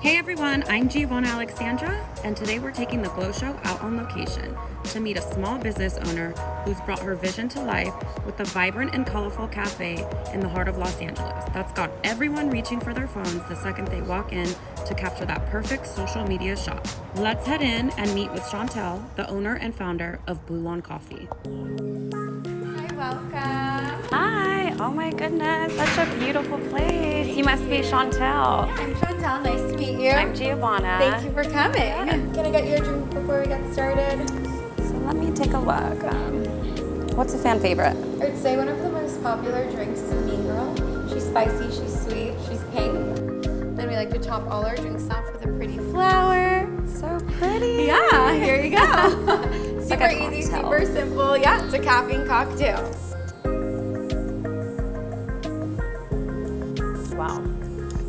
Hey everyone, I'm Giovanna Alexandra, and today we're taking the Glow Show out on location to meet a small business owner who's brought her vision to life with a vibrant and colorful cafe in the heart of Los Angeles that's got everyone reaching for their phones the second they walk in to capture that perfect social media shot. Let's head in and meet with Chantel, the owner and founder of Boulon Coffee. Hi, welcome. Hi, oh my goodness, such a beautiful place. You must be Chantel. I'm Chantel, nice to meet you. I'm Giovanna. Thank you for coming. Yeah. Can I get you a drink before we get started? So let me take a look. What's a fan favorite? I would say one of the most popular drinks is the Mean Girl. She's spicy, she's sweet, she's pink. Then we like to top all our drinks off with a pretty flower. So pretty. Yeah, here you go. Super like a easy, cocktail. super simple. Yeah, it's a caffeine cocktail. Wow,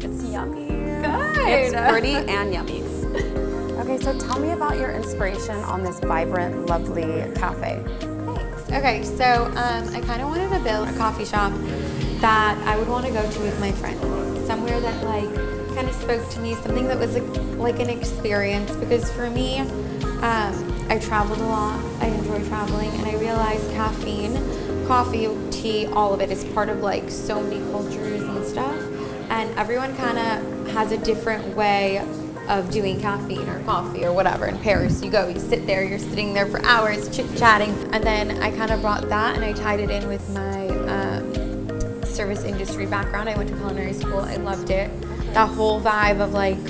it's yummy. Good. It's pretty and yummy. Okay, so tell me about your inspiration on this vibrant, lovely cafe. Thanks. Okay, so I kind of wanted to build a coffee shop that I would want to go to with my friends. Somewhere that like kind of spoke to me, something that was like an experience. Because for me, I traveled a lot. I enjoy traveling, and I realized caffeine, coffee, tea, all of it is part of like so many cultures and stuff. And everyone kind of has a different way of doing caffeine or coffee or whatever. In Paris, you go, you sit there, you're sitting there for hours chit-chatting. And then I kind of brought that and I tied it in with my service industry background. I went to culinary school. I loved it. That whole vibe of like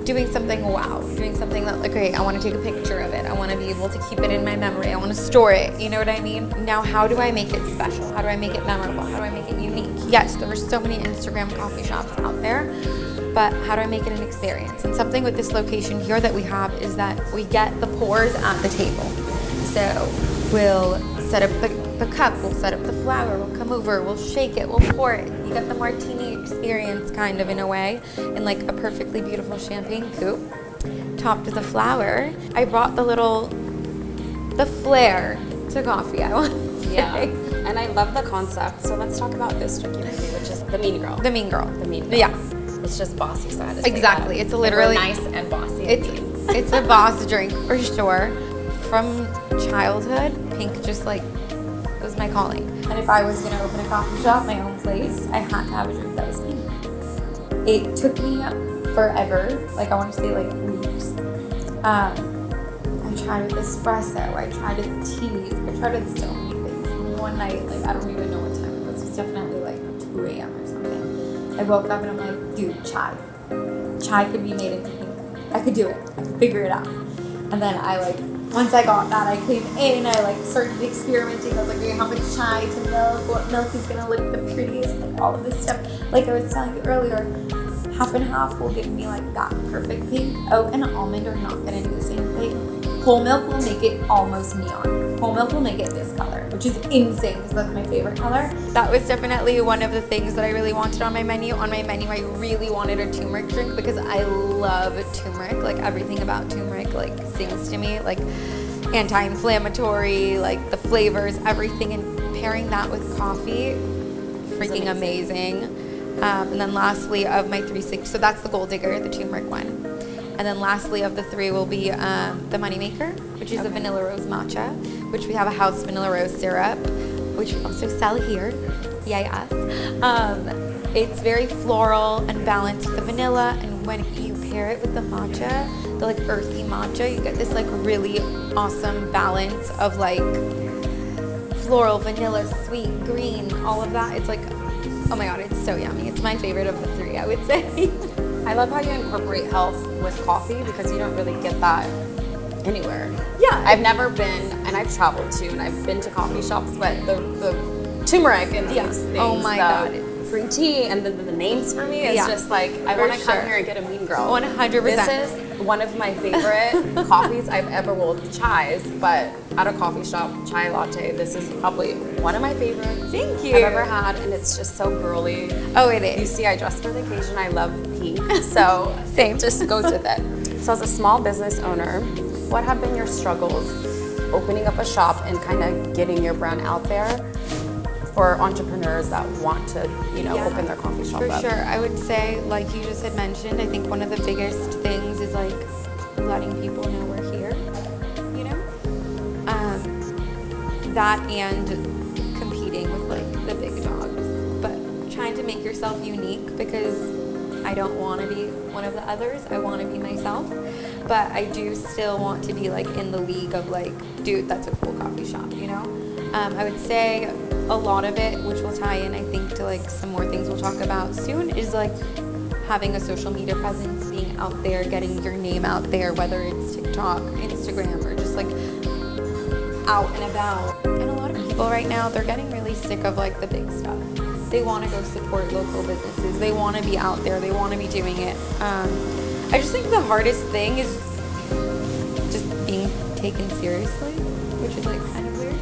doing something wow, doing something that like, okay, I want to take a picture of it. I want to be able to keep it in my memory. I want to store it. You know what I mean? Now, how do I make it special? How do I make it memorable? How do I make it unique? Yes, there are so many Instagram coffee shops out there, but how do I make it an experience? And something with this location here that we have is that we get the pours at the table. So we'll set up the cup, we'll set up the flour, we'll come over, we'll shake it, we'll pour it. You get the martini experience kind of in a way, in like a perfectly beautiful champagne coupe, topped with the flour. I brought the flair to coffee, I want to say. Yeah, and I love the concept. So let's talk about this drink you made, which is the Mean Girl. The Mean Girl. The Mean Girl. Yeah. It's just bossy, so I had to say Exactly. that. It's literally nice and bossy. It's a boss drink for sure. From childhood, pink just like was my calling. And if I was gonna open a coffee shop, my own place, I had to have a drink that was pink. It took me forever, like I want to say like weeks. I tried with espresso, I tried with teas, I tried with so many things. And one night, like I don't even know what time it was. It was definitely like 2 a.m. or something. I woke up and I'm like, dude, chai. Chai could be made into pink. I could do it. I could figure it out. And then once I got that, I came in, I started experimenting. I was like, okay, how much chai to milk? What milk is gonna look the prettiest? Like all of this stuff. Like I was telling you earlier, half and half will give me like that perfect pink. Oat and almond are not gonna do the same thing. Whole milk will make it almost neon. Whole milk will make it this color, which is insane because that's my favorite color. That was definitely one of the things that I really wanted on my menu. On my menu, I really wanted a turmeric drink because I love turmeric. Like everything about turmeric like sings to me, like anti-inflammatory, like the flavors, everything. And pairing that with coffee, freaking amazing. And then lastly of my 360, so that's the Gold Digger, the turmeric one. And then lastly of the three will be the Moneymaker, which is a vanilla rose matcha, which we have a house vanilla rose syrup, which we also sell here. Yay us. It's very floral and balanced with the vanilla, and when you pair it with the matcha, the like earthy matcha, you get this like really awesome balance of like floral, vanilla, sweet, green, all of that. It's like, oh my god, it's so yummy. It's my favorite of the three, I would say. I love how you incorporate health with coffee because you don't really get that anywhere. Yeah. I've never been, and I've traveled to, and I've been to coffee shops, but the turmeric and these things, oh my god, green tea, and the names for me is just like, I For want to come sure. here and get a Mean Girl. 100%. This is one of my favorite coffees I've ever rolled with chais, but at a coffee shop, chai latte, this is probably one of my favorites Thank you. I've ever had, and it's just so girly. Oh, it is. You see, I dress for the occasion. I love pink, so Same. it just goes with it. So as a small business owner, what have been your struggles opening up a shop and kind of getting your brand out there for entrepreneurs that want to, open their coffee shop For up? sure. I would say, like you just had mentioned, I think one of the biggest things is like letting people know we're here, that and competing with like the big dogs, but trying to make yourself unique, because I don't want to be one of the others. I want to be myself, but I do still want to be like in the league of like, dude, that's a cool coffee shop, I would say a lot of it, which will tie in, I think, to like some more things we'll talk about soon, is like having a social media presence, being out there, getting your name out there, whether it's TikTok, Instagram, or just like out and about. And a lot of people right now, they're getting really sick of like the big stuff. They want to go support local businesses. They want to be out there. They want to be doing it. I just think the hardest thing is just being taken seriously, which is like kind of weird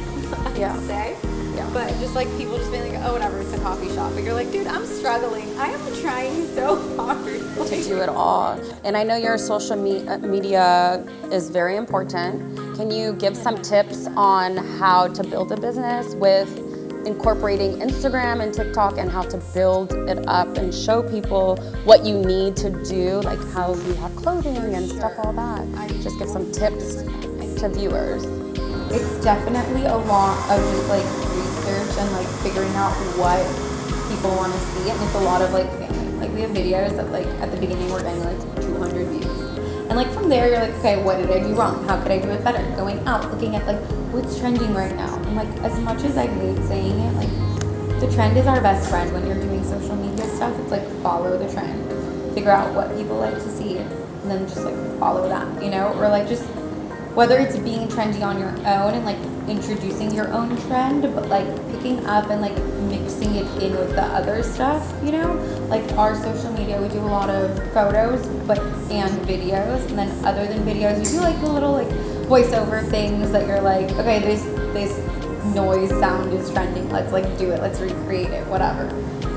to say. Yeah. But just like people just being like, oh, whatever, it's a coffee shop. But you're like, dude, I'm struggling. I am trying so hard to do it all. And I know your social media is very important. Can you give some tips on how to build a business with incorporating Instagram and TikTok, and how to build it up and show people what you need to do, like how you have clothing and stuff, all that? Just give some tips to viewers. It's definitely a lot of just like research and like figuring out what people want to see, and it's a lot of like family. Like we have videos that like at the beginning we're getting like 200 views, and like from there you're like, okay, what did I do wrong? How could I do it better? Going out, looking at like what's trending right now, and like as much as I hate saying it, like the trend is our best friend when you're doing social media stuff. It's like follow the trend, figure out what people like to see, and then just like follow that, or like just whether it's being trendy on your own and like introducing your own trend, but like picking up and like mixing it in with the other stuff, like our social media, we do a lot of photos and videos, and then other than videos we do like the little like voiceover things that you're like, okay, this noise sound is trending, let's like do it, let's recreate it, whatever.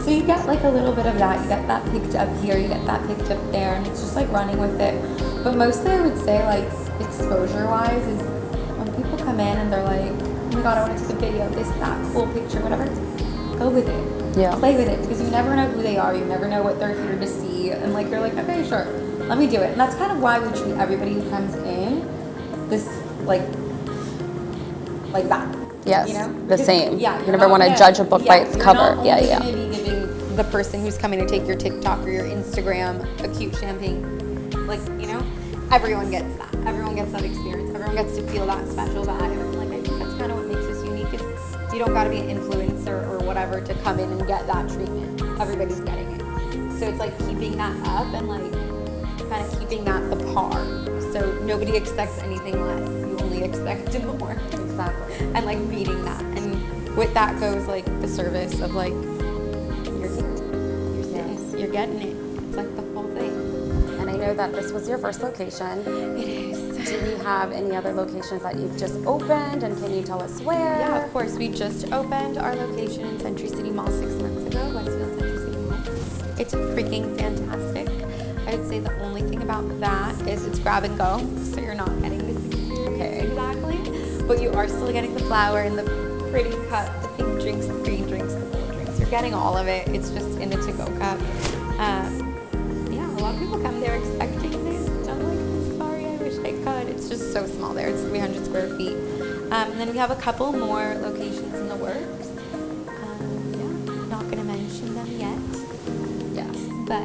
So you get like a little bit of that, you get that picked up here, you get that picked up there, and it's just like running with it. But mostly I would say like exposure wise is when people come in and they're like, oh my god, I want to take a video, this, that, cool picture, whatever, go with it. Yeah. Play with it, because you never know who they are, you never know what they're here to see, and like you're like, okay, sure, let me do it. And that's kind of why we treat everybody who comes in this like that. Yes, the same. Yeah, you never want to judge a book by its cover. You're not only going to be giving the person who's coming to take your TikTok or your Instagram a cute champagne. Like, everyone gets that. Everyone gets that experience. Everyone gets to feel that special vibe. And like, I think that's kind of what makes us unique, is you don't got to be an influencer or whatever to come in and get that treatment. Everybody's getting it. So it's like keeping that up and like kind of keeping that the par. So nobody expects anything less. You only expect more. Exactly. And like meeting that. And with that goes like the service of like, you're here. You're sitting. You're getting it. It's like the whole thing. And I know that this was your first location. It is. Do you have any other locations that you've just opened, and can you tell us where? Yeah, of course. We just opened our location in Century City Mall 6 months ago, Westfield Century City Mall. It's freaking fantastic. I would say the only thing about that is it's grab and go, so you're not getting this experience exactly, but you are still getting the flower and the pretty cup, the pink drinks, the green drinks, the gold drinks. You're getting all of it. It's just in a to-go cup. A lot of people come there expecting this. I'm like, I'm sorry, I wish I could. It's just so small there. It's 300 square feet. And then we have a couple more locations in the works. Not going to mention them yet. Yes. But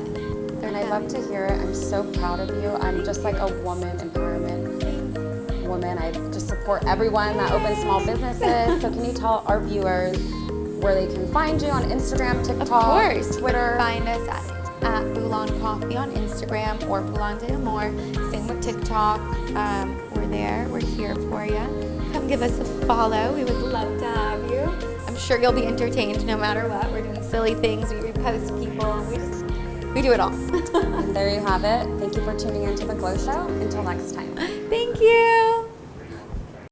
and I love to hear it. I'm so proud of you. I'm just like a woman empowerment woman. I just support everyone that opens small businesses. So can you tell our viewers where they can find you on Instagram, TikTok, of course, Twitter? Find us at Boulon Coffee on Instagram or Boulon de Amor. Same with TikTok. We're there. We're here for you. Come give us a follow. We would love to have you. I'm sure you'll be entertained no matter what. We're doing silly things. We repost people. We do it all. And there you have it. Thank you for tuning into The Glow Show. Until next time. Thank you.